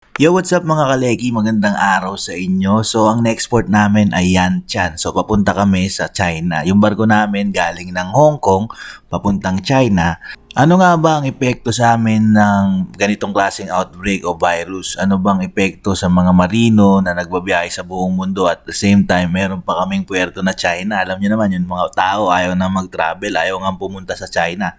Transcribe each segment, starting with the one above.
Yo, what's up mga kaleki? Magandang araw sa inyo. So, ang na-export namin ay Yanchan. So, papunta kami sa China. Yung barko namin galing ng Hong Kong, papuntang China. Ano nga ba ang epekto sa amin ng ganitong klaseng outbreak o virus? Ano bang epekto sa mga marino na nagbabiyahe sa buong mundo at the same time meron pa kaming puerto na China? Alam niyo naman yung mga tao ayaw na mag-travel, ayaw nga pumunta sa China.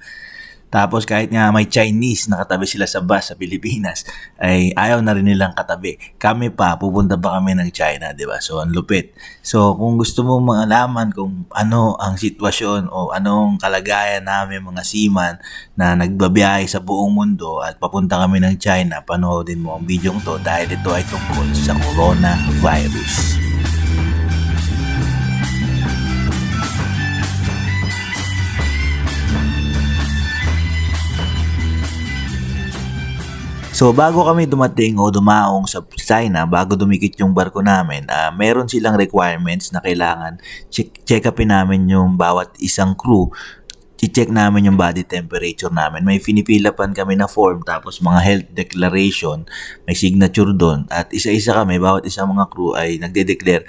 Tapos kahit nga may Chinese nakatabi sila sa bus sa Pilipinas, ay ayaw na rin nilang katabi. Kami pa, pupunta pa kami ng China, di ba? So, ang lupit. So, kung gusto mo malaman kung ano ang sitwasyon o anong kalagayan namin mga seaman na nagbabiyahe sa buong mundo at papunta kami ng China, panoodin mo ang video to dahil ito ay tungkol sa coronavirus. So bago kami dumating o dumaong sa China, bago dumikit yung barko namin, meron silang requirements na kailangan check upin namin yung bawat isang crew. I-check namin yung body temperature namin. May finipilapan kami na form, tapos mga health declaration, may signature doon. At isa-isa kami, bawat isang mga crew ay nagde-declare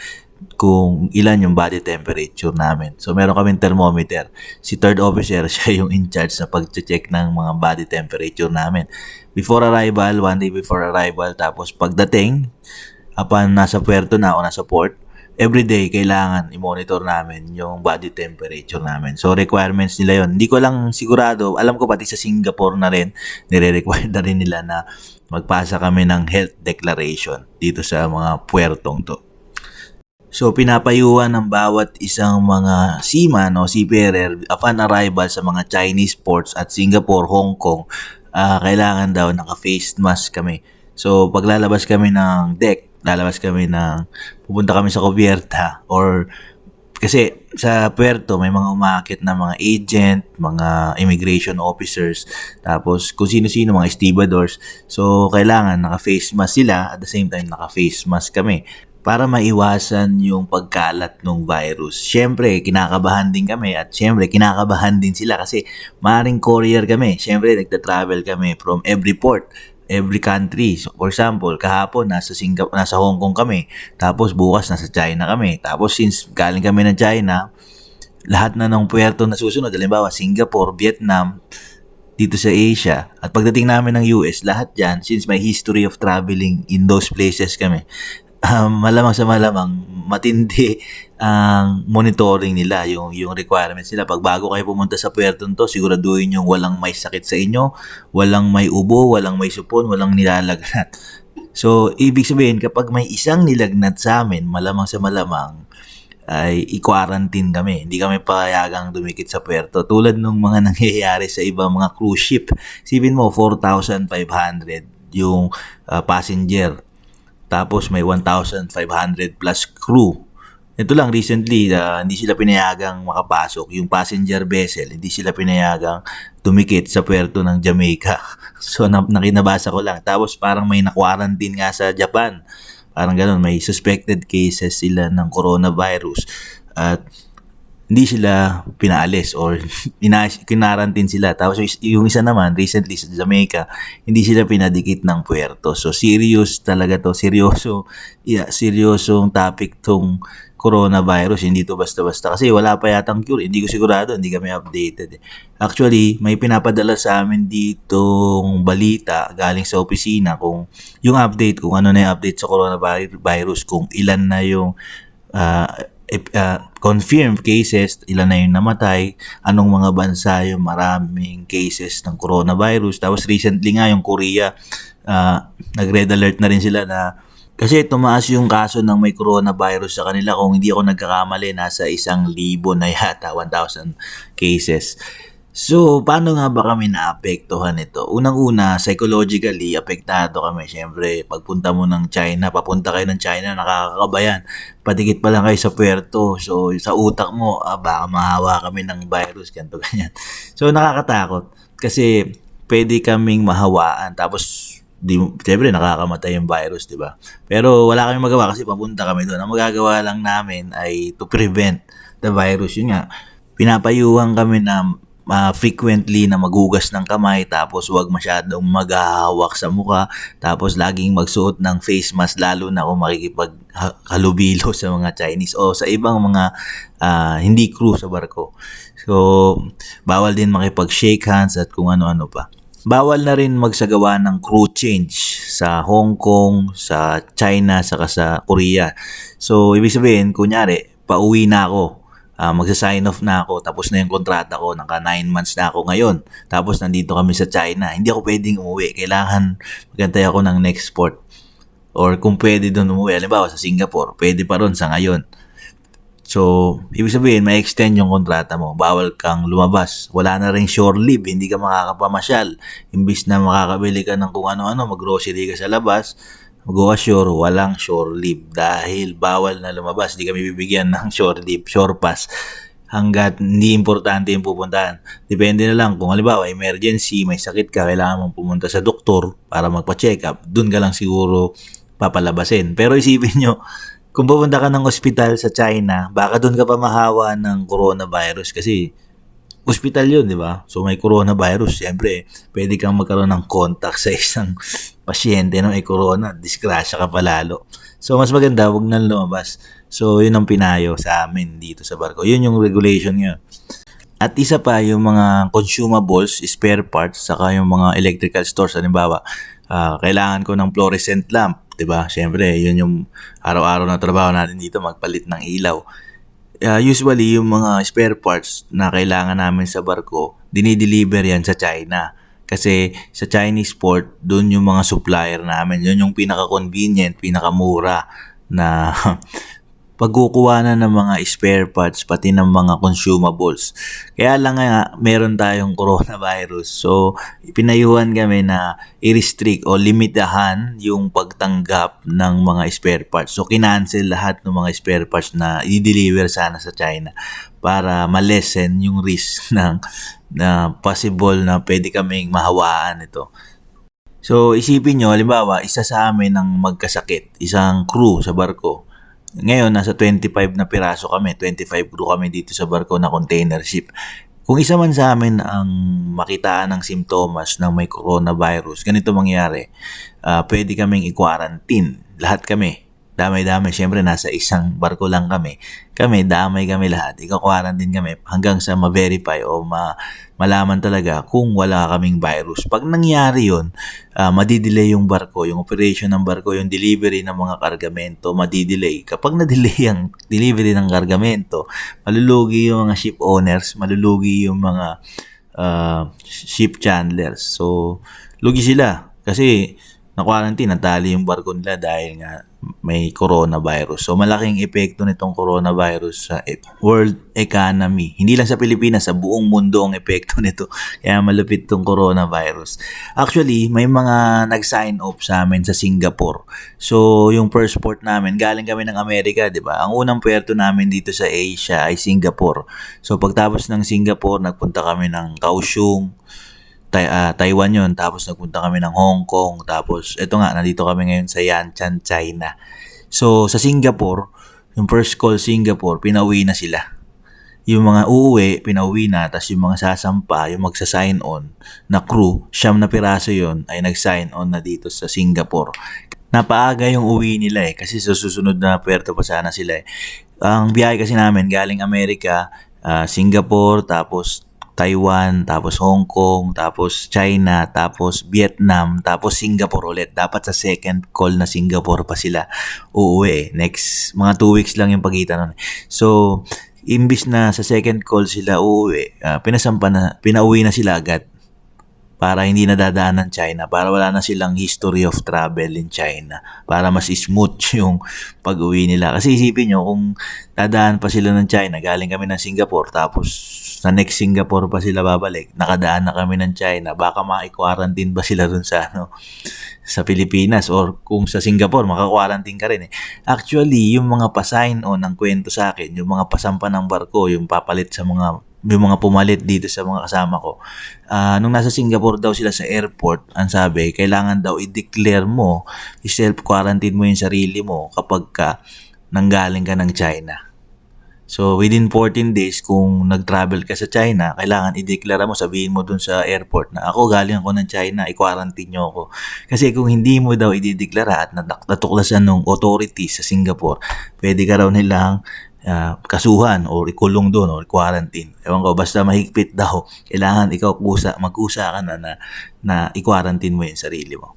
kung ilan yung body temperature namin. So meron kaming thermometer. Si third officer, siya yung in charge sa pag-check ng mga body temperature namin. Before arrival, one day before arrival, tapos pagdating, upon nasa puerto na o nasa port, everyday kailangan i-monitor namin yung body temperature namin. So requirements nila yon. Hindi ko lang sigurado, alam ko pati sa Singapore na rin, nire-require na rin nila na magpasa kami ng health declaration dito sa mga puertong to. So, pinapayuhan ng bawat isang mga seaman o seafarer upon arrival sa mga Chinese ports at Singapore, Hong Kong, kailangan daw naka-face mask kami. So, paglalabas kami ng deck, pupunta kami sa kubierta or kasi sa puerto may mga umaakit na mga agent, mga immigration officers, tapos kung sino-sino, mga stevedores. So, kailangan naka-face mask sila at the same time naka-face mask kami para maiwasan yung pagkalat ng virus. Siyempre, kinakabahan din kami at siyempre, kinakabahan din sila kasi maring courier kami. Siyempre, nagta-travel kami from every port, every country. So, for example, kahapon nasa Hong Kong kami, tapos bukas nasa China kami. Tapos since galing kami ng China, lahat na ng puerto na susunod, halimbawa Singapore, Vietnam, dito sa Asia. At pagdating namin ng US, lahat yan, since may history of traveling in those places kami, malamang sa malamang matindi ang monitoring nila, yung requirements nila. Pag bago kayo pumunta sa puerto to, siguraduhin yung walang may sakit sa inyo, walang may ubo, walang may supon, walang nilalagnat. So, ibig sabihin, kapag may isang nilagnat sa amin, malamang sa malamang ay i-quarantine kami. Hindi kami payagang dumikit sa puerto. Tulad nung mga nangyayari sa ibang mga cruise ship. Sipin mo, 4,500 yung passenger. Tapos may 1,500 plus crew. Ito lang recently, hindi sila pinayagang makapasok. Yung passenger vessel, hindi sila pinayagang dumikit sa puerto ng Jamaica. So, nakinabasa ko lang. Tapos parang may na-quarantine nga sa Japan. Parang ganun, may suspected cases sila ng coronavirus. At hindi sila pinaalis or kinarantin sila. Tapos yung isa naman, recently sa Jamaica, hindi sila pinadikit ng puerto. So serious talaga to, seryosong topic tong coronavirus. Hindi to basta-basta kasi wala pa yatang cure. Hindi ko sigurado, hindi kami updated. Actually, may pinapadala sa amin ditong balita galing sa opisina kung yung update, kung ano na yung update sa coronavirus, kung ilan na yung confirmed cases, ilan na yung namatay, anong mga bansa yung maraming cases ng coronavirus. Tapos recently nga yung Korea, nag-red alert na rin sila na kasi tumaas yung kaso ng may coronavirus sa kanila. Kung hindi ako nagkakamali, nasa 1,000 na yata, 1,000 cases. So, paano nga ba kami naapektuhan ito? Unang-una, psychologically, apektado kami. Siyempre, pagpunta mo ng China, papunta kayo ng China, nakakakabayan. Patikit pa lang kayo sa puerto. So, sa utak mo, baka mahawa kami ng virus, ganito, ganyan. So, nakakatakot. Kasi, pwede kaming mahawaan. Tapos, siyempre, nakakamatay yung virus, di ba? Pero, wala kaming magawa kasi papunta kami doon. Ang magagawa lang namin ay to prevent the virus. Yun nga, pinapayuhan kami na frequently na maghugas ng kamay, tapos huwag masyadong maghahawak sa mukha, tapos laging magsuot ng face mask lalo na kung makikipaghalubilo sa mga Chinese o sa ibang mga hindi crew sa barko. So, bawal din makipag-shake hands at kung ano-ano pa. Bawal na rin magsagawa ng crew change sa Hong Kong, sa China, saka sa Korea. So, ibig sabihin, kunyari, pauwi na ako, magsa-sign off na ako, tapos na yung kontrata ko, naka 9 months na ako ngayon, tapos nandito kami sa China, hindi ako pwedeng umuwi, kailangan magantay ako ng next port. Or kung pwede doon umuwi, halimbawa sa Singapore, pwede pa ron sa ngayon. So, ibig sabihin, may extend yung kontrata mo. Bawal kang lumabas. Wala na rin shore leave. Hindi ka makakapamasyal. Imbis na makakabili ka ng kung ano-ano, mag-grocery ka sa labas, mag-shore, walang shore leave. Dahil bawal na lumabas. Hindi kami bibigyan ng shore leave, shore pass. Hanggat hindi importante yung pupuntahan. Depende na lang kung halimbawa, emergency, may sakit ka, kailangan mong pumunta sa doktor para magpa-check up. Doon ka lang siguro papalabasin. Pero isipin nyo, kung pupunta ka ng ospital sa China, baka doon ka pa mahawa ng coronavirus kasi ospital yun, di ba? So may coronavirus, siyempre, pwede kang magkaroon ng contact sa isang pasyente na may corona, disgrasya ka pa lalo. So mas maganda, huwag nang lumabas. So yun ang pinayo sa amin dito sa barko. Yun yung regulation nga. At isa pa, yung mga consumables, spare parts, saka yung mga electrical stores, halimbawa, kailangan ko ng fluorescent lamp, 'di ba? Siyempre, yun yung araw-araw na trabaho natin dito, magpalit ng ilaw. Usually, yung mga spare parts na kailangan namin sa barko, dinideliver yan sa China. Kasi sa Chinese port, doon yung mga supplier namin. Yun yung pinaka-convenient, pinaka-mura na pagkukuha na ng mga spare parts pati ng mga consumables. Kaya lang nga meron tayong coronavirus. So, pinayuhan kami na i-restrict o limitahan yung pagtanggap ng mga spare parts. So, kinancel lahat ng mga spare parts na i-deliver sana sa China para ma-lessen yung risk na possible na pwede kaming mahawaan ito. So, isipin nyo, halimbawa, isa sa amin ang magkasakit, isang crew sa barko. Ngayon, nasa 25 na piraso kami, 25 crew kami dito sa barko na container ship. Kung isa man sa amin ang makitaan ng simptomas ng may coronavirus, ganito mangyari, pwede kaming i-quarantine. Lahat kami. Damay-damay. Siyempre, nasa isang barko lang kami. Damay kami lahat. Ika-quarantine kami hanggang sa ma-verify o malaman talaga kung wala kaming virus. Pag nangyari yun, madidelay yung barko, yung operation ng barko, yung delivery ng mga kargamento, madidelay. Kapag na-delay ang delivery ng kargamento, malulugi yung mga ship owners, malulugi yung mga ship chandlers. So, lugi sila kasi na-quarantine, natali yung barko nila dahil nga may coronavirus. So, malaking epekto nitong coronavirus sa world economy. Hindi lang sa Pilipinas, sa buong mundo ang epekto nito. Kaya malupit tong coronavirus. Actually, may mga nag-sign off sa amin sa Singapore. So, yung first port namin, galing kami ng Amerika, di ba? Ang unang puerto namin dito sa Asia ay Singapore. So, pagtapos ng Singapore, nagpunta kami ng Kaohsiung, Taiwan yun, tapos nagpunta kami ng Hong Kong, tapos eto nga, nandito kami ngayon sa Yantian, China. So, sa Singapore, yung first call Singapore, pinauwi na sila. Yung mga uuwi, pinauwi na, tapos yung mga sasampa, yung magsa-sign on na crew, 9 na piraso yun, ay nag-sign on na dito sa Singapore. Napaaga yung uwi nila kasi sa susunod na puerto pa sana sila Ang biyahe kasi namin, galing Amerika, Singapore, tapos Taiwan, tapos Hong Kong, tapos China, tapos Vietnam, tapos Singapore ulit. Dapat sa second call na Singapore pa sila uuwi. Next, mga 2 weeks lang yung pagitan nun. So, imbis na sa second call sila uuwi, pinauwi na sila agad para hindi nadadaan ng China, para wala na silang history of travel in China, para mas smooth yung pag-uwi nila. Kasi isipin nyo, kung dadaan pa sila ng China, galing kami ng Singapore, tapos sa next Singapore pa sila babalik, nakadaan na kami ng China, baka ma-quarantine ba sila dun sa sa Pilipinas, or kung sa Singapore, maka-quarantine ka rin Actually, yung mga pa-sign on ng kwento sa akin, yung mga pasampa ng barko, yung papalit sa yung mga pumalit dito sa mga kasama ko. Nung nasa Singapore daw sila sa airport, ang sabi, kailangan daw i-declare mo, i-self-quarantine mo yung sarili mo kapag nanggaling ka ng China. So, within 14 days, kung nag-travel ka sa China, kailangan i-deklara mo, sabihin mo dun sa airport na ako galing ako ng China, i-quarantine nyo ako. Kasi kung hindi mo daw i-deklara at natuklasan ng authorities sa Singapore, pwede ka raw nilang kasuhan o ikulong doon o i-quarantine. Ewan ko, basta mahigpit daw, kailangan ikaw magkusa ka na i-quarantine mo yung sarili mo.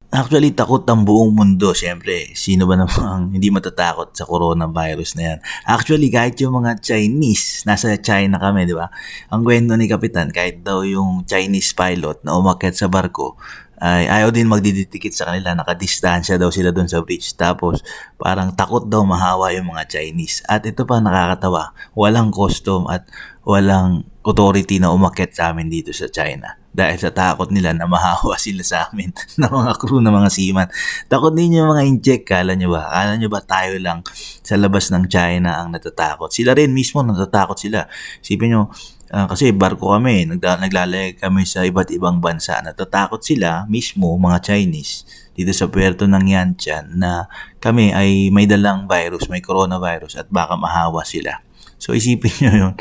Actually, takot ang buong mundo. Siyempre, sino ba namang hindi matatakot sa coronavirus na yan? Actually, kahit yung mga Chinese, nasa China kami, di ba? Ang kwento ni Kapitan, kahit daw yung Chinese pilot na umakyat sa barko, ay ayaw din magdidikit sa kanila. Nakadistansya daw sila doon sa bridge. Tapos, parang takot daw mahawa yung mga Chinese. At ito pa nakakatawa, walang custom at walang authority na umakyat sa amin dito sa China. Dahil sa takot nila na mahawa sila sa amin ng mga crew, ng mga seaman. Takot din yung mga incheck, kala nyo ba? Kala nyo ba tayo lang sa labas ng China ang natatakot? Sila rin mismo natatakot sila. Isipin nyo, kasi barko kami, naglalagay kami sa iba't ibang bansa. Natatakot sila mismo, mga Chinese, dito sa puerto ng Yantian na kami ay may dalang virus, may coronavirus at baka mahawa sila. So isipin nyo yun.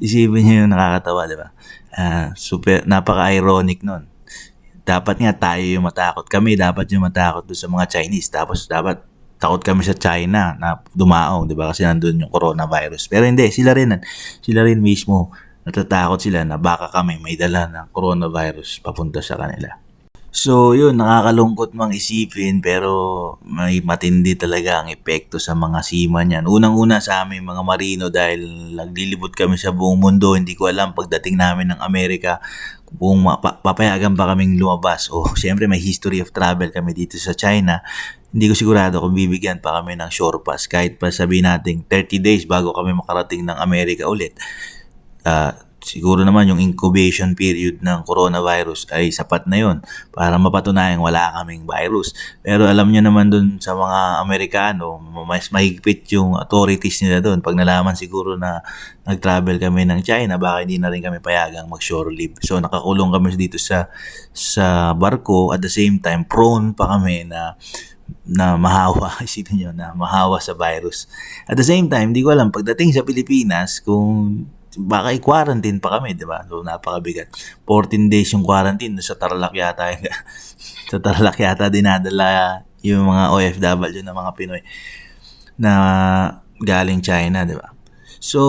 Isipin nyo yun, nakakatawa, di ba? Napaka-ironic nun. Dapat nga tayo yung matakot. Kami dapat yung matakot doon sa mga Chinese. Tapos dapat takot kami sa China na dumaong, di ba? Kasi nandun yung coronavirus. Pero hindi, sila rin mismo natatakot sila na baka kami may dala ng coronavirus papunta sa kanila. So yun, nakakalungkot mang isipin pero may matindi talaga ang epekto sa mga seaman yan. Unang-una sa aming mga marino dahil naglilibot kami sa buong mundo, hindi ko alam pagdating namin ng Amerika kung papayagan pa kaming lumabas. O siyempre may history of travel kami dito sa China. Hindi ko sigurado kung bibigyan pa kami ng shore pass kahit pa sabihin natin 30 days bago kami makarating ng Amerika ulit. Siguro naman yung incubation period ng coronavirus ay sapat na yun para mapatunayan wala kaming virus. Pero alam nyo naman dun sa mga Amerikano, mas mahigpit yung authorities nila dun. Pag nalaman siguro na nag-travel kami ng China, baka hindi na rin kami payagang mag-shore leave. So nakakulong kami dito sa barko, at the same time prone pa kami na mahawa, isipin nyo, na mahawa sa virus. At the same time, di ko alam, pagdating sa Pilipinas, kung baka i-quarantine pa kami, di ba? So, napakabigat. 14 days yung quarantine. Sa Tarlac yata. Sa Tarlac yata dinadala yung mga OFW na mga Pinoy na galing China, di ba? So,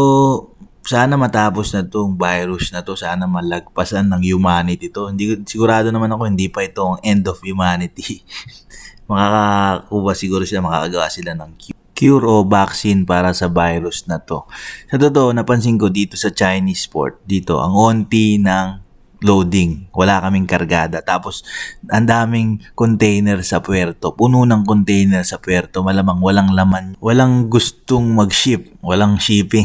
sana matapos na itong virus na to. Sana malagpasan ng humanity to. Sigurado naman ako, hindi pa ito ang end of humanity. Makakakuha siguro sila, makakagawa sila ng cure o vaccine para sa virus na to. Sa totoo, napansin ko dito sa Chinese port, dito, ang onti ng loading. Wala kaming kargada. Tapos, ang daming container sa puerto. Puno ng container sa puerto. Malamang walang laman. Walang gustong mag-ship. Walang shipping.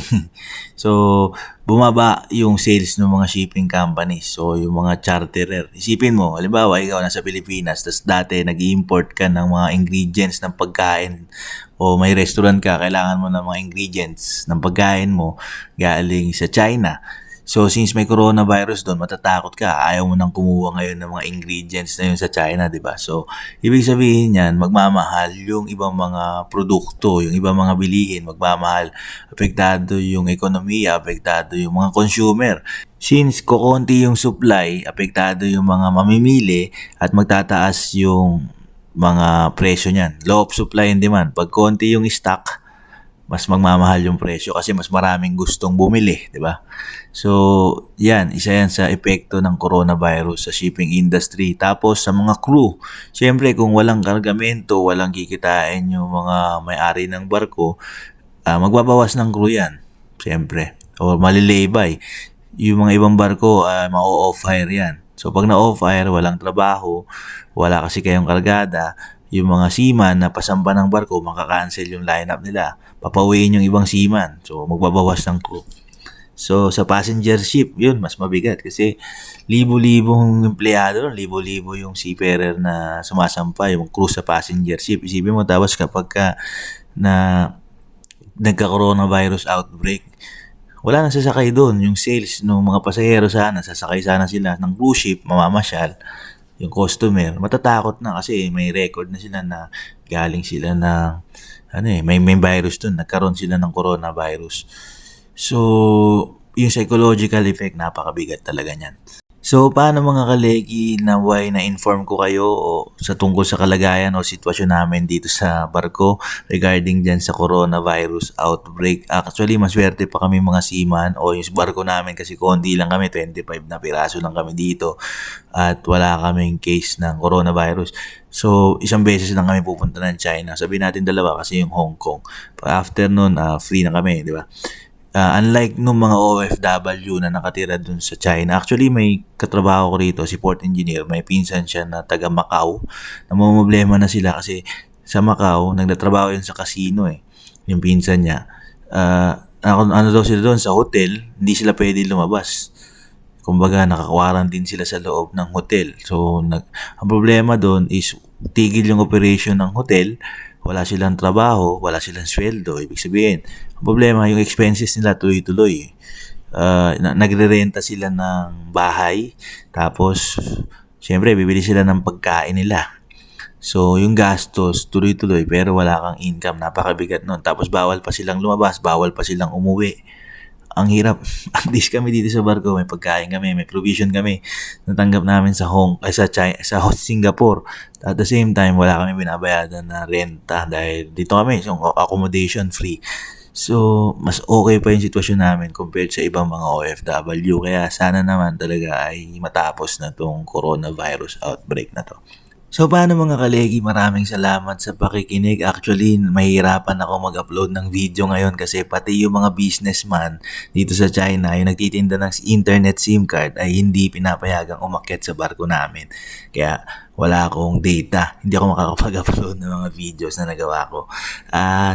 So, bumaba yung sales ng mga shipping companies. So, yung mga charterer. Isipin mo, halimbawa, ikaw nasa Pilipinas, tapos dati nag-import ka ng mga ingredients ng pagkain o may restaurant ka, kailangan mo ng mga ingredients ng pagkain mo galing sa China. So, since may coronavirus doon, matatakot ka. Ayaw mo nang kumuha ngayon ng mga ingredients na yun sa China, di ba? So, ibig sabihin yan, magmamahal yung ibang mga produkto, yung ibang mga bilihin, magmamahal. Apektado yung ekonomiya, apektado yung mga consumer. Since kukunti yung supply, apektado yung mga mamimili at magtataas yung mga presyo niyan. Law of supply and demand. Pag konti yung stock, mas magmamahal yung presyo kasi mas maraming gustong bumili, di ba? So, yan, isa yan sa epekto ng coronavirus sa shipping industry. Tapos sa mga crew, syempre kung walang kargamento, walang kikitain yung mga may-ari ng barko, magbabawas ng crew yan, syempre. O malilibay. Yung mga ibang barko, ma-off-hire yan. So, pag na-off-hire, walang trabaho, wala kasi kayong kargada, yung mga seaman na pasamba ng barko, makakancel yung lineup nila. Papauwiin yung ibang seaman. So, magbabawas ng crew. So, sa passenger ship, yun, mas mabigat kasi libo-libong empleyado, libo-libo yung seafarer na sumasampa, yung crew sa passenger ship. Isipin mo, tapos kapag nagka-coronavirus outbreak, wala nang sasakay doon. Yung sales ng mga pasahero sana, sasakay sana sila ng cruise ship, mamamasyal. yung customer, matatakot na kasi may record na sila na galing sila ng may virus dun, nagkaroon sila ng coronavirus. So, yung psychological effect, napakabigat talaga niyan. So, paano mga kalegi, naway na-inform ko kayo sa tungkol sa kalagayan o sitwasyon namin dito sa barko regarding dyan sa coronavirus outbreak. Actually, maswerte pa kami mga seaman o yung barko namin kasi konti lang kami, 25 na piraso lang kami dito at wala kaming case ng coronavirus. So, isang beses lang kami pupunta ng China. Sabihin natin dalawa kasi yung Hong Kong. After nun, free na kami, di ba? Unlike nung mga OFW na nakatira dun sa China, actually may katrabaho ko rito, si port engineer, may pinsan siya na taga Macau. Namumblema na sila kasi sa Macau, nagtatrabaho yun sa casino yung pinsan niya. Ano daw sila doon sa hotel, hindi sila pwede lumabas. Kumbaga, naka-quarantine sila sa loob ng hotel. So, ang problema doon is tigil yung operation ng hotel, wala silang trabaho, wala silang sweldo. Ibig sabihin, ang problema, yung expenses nila tuloy-tuloy. Nagre-renta sila ng bahay, tapos, syempre, bibili sila ng pagkain nila. So, yung gastos, tuloy-tuloy, pero wala kang income, napakabigat nun. Tapos, bawal pa silang lumabas, bawal pa silang umuwi. Ang hirap. At least kami dito sa barko, may pagkain kami, may provision kami. Natanggap namin sa Singapore. At the same time, wala kami binabayaran na renta dahil dito kami, so accommodation free. So, mas okay pa yung sitwasyon namin compared sa ibang mga OFW. Kaya sana naman talaga ay matapos na tong coronavirus outbreak na to. So, paano mga kalegi, maraming salamat sa pakikinig. Actually, mahirapan ako mag-upload ng video ngayon kasi pati yung mga businessman dito sa China, yung nagtitinda ng internet SIM card ay hindi pinapayagang umakyat sa barko namin. Kaya wala akong data. Hindi ako makakapag-upload ng mga videos na nagawa ko.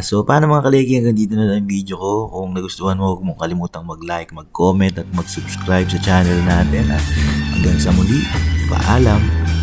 So, paano mga kalegi, hanggang dito na lang yung video ko. Kung nagustuhan mo, huwag mong kalimutang mag-like, mag-comment at mag-subscribe sa channel natin. At hanggang sa muli, paalam!